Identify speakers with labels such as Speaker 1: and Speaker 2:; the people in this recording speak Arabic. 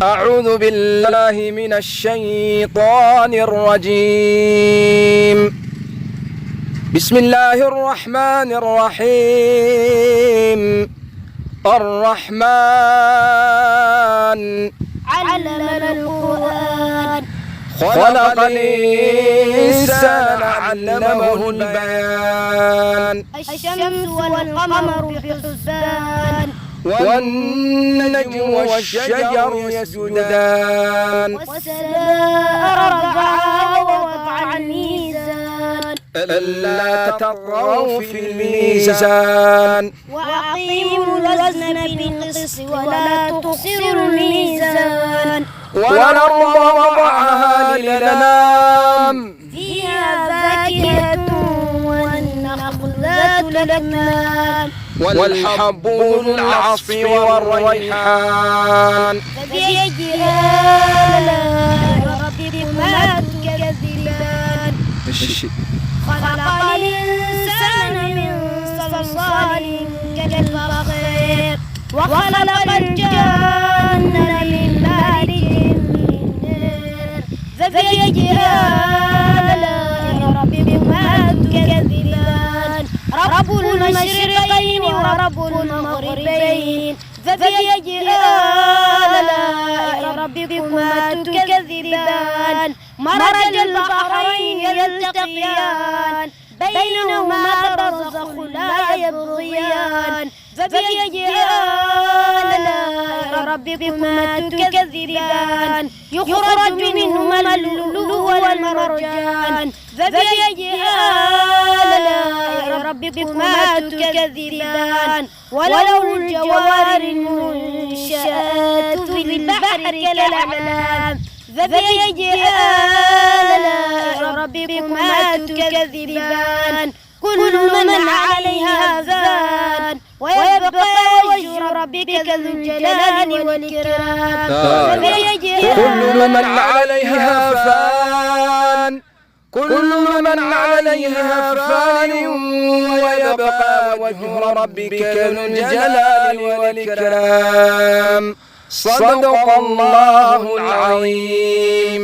Speaker 1: أعوذ بالله من الشيطان الرجيم. بسم الله الرحمن الرحيم. الرحمن
Speaker 2: علم القرآن
Speaker 1: خلق الإنسان علمه البيان.
Speaker 2: الشمس والقمر بحسبان
Speaker 1: والنجم والشجر يسجدان.
Speaker 2: والسماء رفعها ووضع الميزان
Speaker 1: ألا تطغوا في الميزان
Speaker 2: وأقيموا الوزن بالقسط ولا تخسروا الميزان.
Speaker 1: والأرض وضعها للأنام
Speaker 2: فيها فاكهة والنخل ذات الأكمام
Speaker 1: والحب ذو العصف والريحان.
Speaker 2: فبأي آلاء ربكما تكذبان. خلق الإنسان من صلصال كالفخار وخلق الجن من مارج من نار. فبأي آلاء ربكما تكذبان. رب المشرقين ورب المغربين. فبأي آلاء ربكما تكذبان. مرج البحرين يلتقيان بينهما برزخ لا يبغيان. فبأي آلاء ربكما تكذبان. يخرج منهما اللؤلؤ والمرجان. فبأي آلاء ربكما تكذبان. وله الجوار المنشآت في البحر كالأعلام. فبأي آلاء ربكما تكذبان. كل من عليها فان ويبقى وجه ربك ذو الجلال والإكرام.
Speaker 1: كل من عليها فان كل من عليها فان ويبقى وجه ربك ذو الجلال والإكرام. صدق الله العظيم.